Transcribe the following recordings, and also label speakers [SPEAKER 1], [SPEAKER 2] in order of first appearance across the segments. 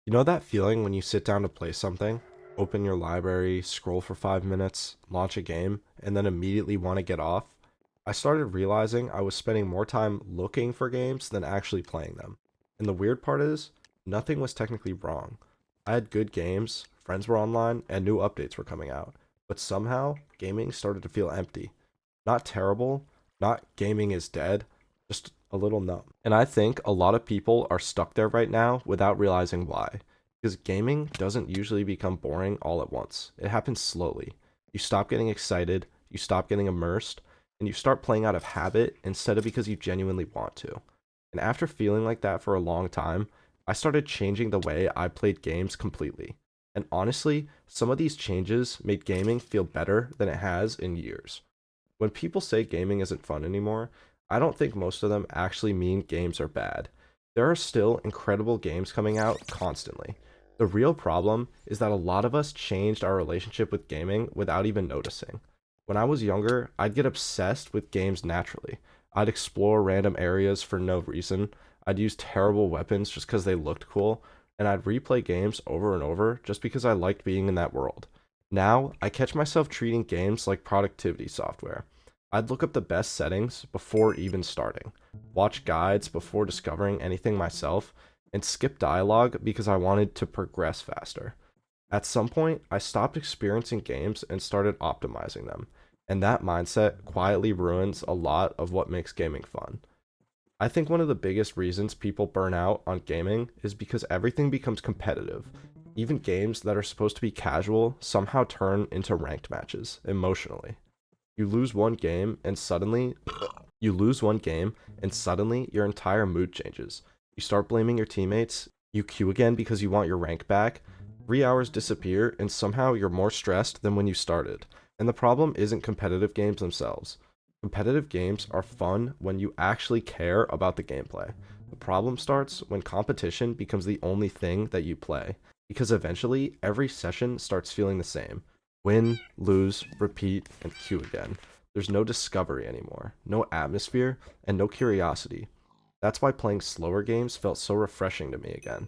[SPEAKER 1] You know that feeling when you sit down to play something, open your library, scroll for 5 minutes, launch a game, and then immediately want to get off? I started realizing I was spending more time looking for games than actually playing them. And the weird part is, nothing was technically wrong. I had good games, friends were online, and new updates were coming out. But somehow, gaming started to feel empty. Not terrible, not gaming is dead, just a little numb. And I think a lot of people are stuck there right now without realizing why. Because gaming doesn't usually become boring all at once. It happens slowly. You stop getting excited, you stop getting immersed, and you start playing out of habit instead of because you genuinely want to. And after feeling like that for a long time, I started changing the way I played games completely. And honestly, some of these changes made gaming feel better than it has in years. When people say gaming isn't fun anymore, I don't think most of them actually mean games are bad. There are still incredible games coming out constantly. The real problem is that a lot of us changed our relationship with gaming without even noticing. When I was younger, I'd get obsessed with games naturally. I'd explore random areas for no reason. I'd use terrible weapons just because they looked cool, and I'd replay games over and over just because I liked being in that world. Now, I catch myself treating games like productivity software. I'd look up the best settings before even starting, watch guides before discovering anything myself, and skip dialogue because I wanted to progress faster. At some point, I stopped experiencing games and started optimizing them, and that mindset quietly ruins a lot of what makes gaming fun. I think one of the biggest reasons people burn out on gaming is because everything becomes competitive. Even games that are supposed to be casual somehow turn into ranked matches emotionally. You lose one game and suddenly you lose one game and suddenly your entire mood changes. You start blaming your teammates, you queue again because you want your rank back. 3 hours disappear and somehow you're more stressed than when you started. And the problem isn't competitive games themselves. Competitive games are fun when you actually care about the gameplay. The problem starts when competition becomes the only thing that you play, because eventually every session starts feeling the same: win, lose, repeat, and queue again. There's no discovery anymore, no atmosphere, and no curiosity. That's why playing slower games felt so refreshing to me again.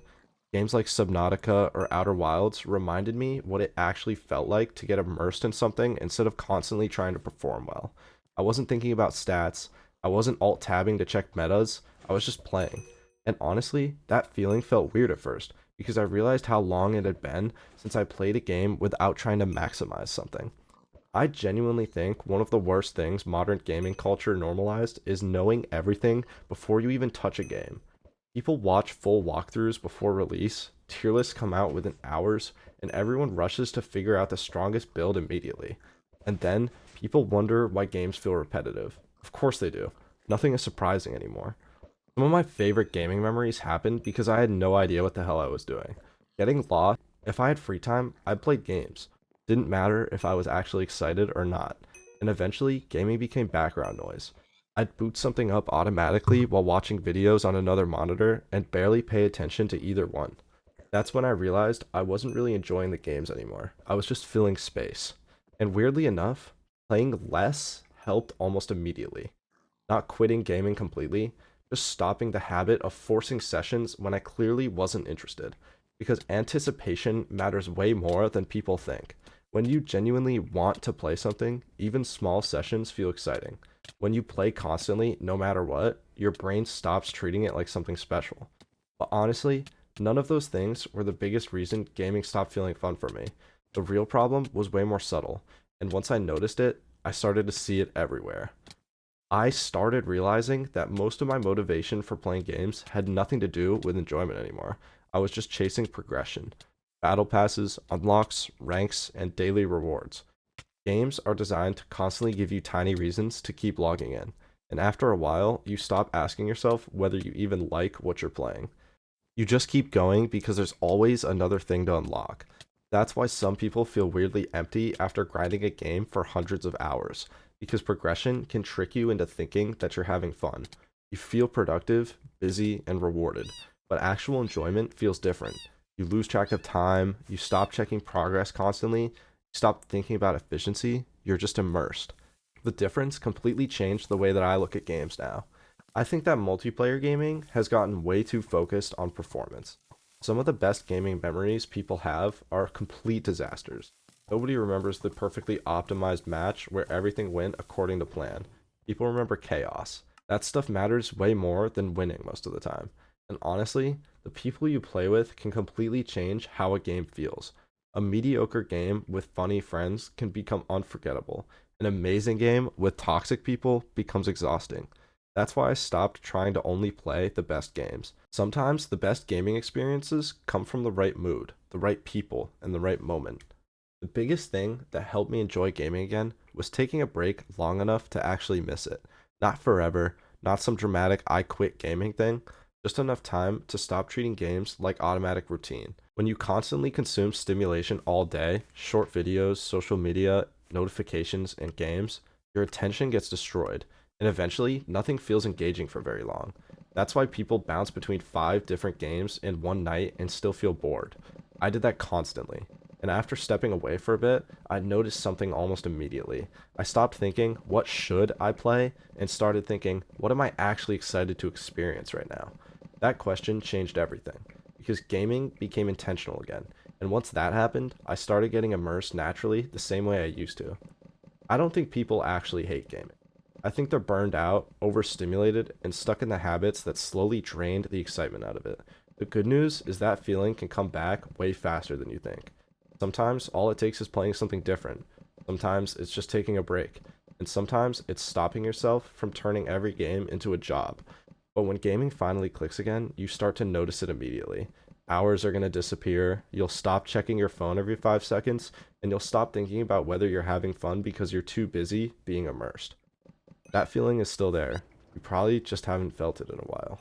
[SPEAKER 1] Games like Subnautica or Outer Wilds reminded me what it actually felt like to get immersed in something instead of constantly trying to perform well. I wasn't thinking about stats, I wasn't alt tabbing to check metas, I was just playing. And honestly, that feeling felt weird at first because I realized how long it had been since I played a game without trying to maximize something. I genuinely think one of the worst things modern gaming culture normalized is knowing everything before you even touch a game. People watch full walkthroughs before release, tier lists come out within hours, and everyone rushes to figure out the strongest build immediately. And then people wonder why games feel repetitive. Of course they do. Nothing is surprising anymore. Some of my favorite gaming memories happened because I had no idea what the hell I was doing. Getting lost, if I had free time, I played games. Didn't matter if I was actually excited or not. And eventually, gaming became background noise. I'd boot something up automatically while watching videos on another monitor and barely pay attention to either one. That's when I realized I wasn't really enjoying the games anymore. I was just filling space. And weirdly enough, playing less helped almost immediately. Not quitting gaming completely, just stopping the habit of forcing sessions when I clearly wasn't interested. Because anticipation matters way more than people think. When you genuinely want to play something, even small sessions feel exciting. When you play constantly, no matter what, your brain stops treating it like something special. But honestly, none of those things were the biggest reason gaming stopped feeling fun for me. The real problem was way more subtle, and once I noticed it, I started to see it everywhere. I started realizing that most of my motivation for playing games had nothing to do with enjoyment anymore. I was just chasing progression. Battle passes, unlocks, ranks, and daily rewards. Games are designed to constantly give you tiny reasons to keep logging in, and after a while, you stop asking yourself whether you even like what you're playing. You just keep going because there's always another thing to unlock. That's why some people feel weirdly empty after grinding a game for hundreds of hours, because progression can trick you into thinking that you're having fun. You feel productive, busy, and rewarded, but actual enjoyment feels different. You lose track of time, you stop checking progress constantly, you stop thinking about efficiency, you're just immersed. The difference completely changed the way that I look at games now. I think that multiplayer gaming has gotten way too focused on performance. Some of the best gaming memories people have are complete disasters. Nobody remembers the perfectly optimized match where everything went according to plan. People remember chaos. That stuff matters way more than winning most of the time. And honestly, the people you play with can completely change how a game feels. A mediocre game with funny friends can become unforgettable. An amazing game with toxic people becomes exhausting. That's why I stopped trying to only play the best games. Sometimes the best gaming experiences come from the right mood, the right people, and the right moment. The biggest thing that helped me enjoy gaming again was taking a break long enough to actually miss it. Not forever, not some dramatic I quit gaming thing, just enough time to stop treating games like automatic routine. When you constantly consume stimulation all day, short videos, social media, notifications, and games, your attention gets destroyed, and eventually nothing feels engaging for very long. That's why people bounce between 5 different games in one night and still feel bored. I did that constantly. And after stepping away for a bit, I noticed something almost immediately. I stopped thinking, what should I play? And started thinking, what am I actually excited to experience right now? That question changed everything, because gaming became intentional again. And once that happened, I started getting immersed naturally the same way I used to. I don't think people actually hate gaming. I think they're burned out, overstimulated, and stuck in the habits that slowly drained the excitement out of it. The good news is that feeling can come back way faster than you think. Sometimes all it takes is playing something different. Sometimes it's just taking a break. And sometimes it's stopping yourself from turning every game into a job. But when gaming finally clicks again, you start to notice it immediately. Hours are going to disappear. You'll stop checking your phone every 5 seconds, and you'll stop thinking about whether you're having fun because you're too busy being immersed. That feeling is still there. You probably just haven't felt it in a while.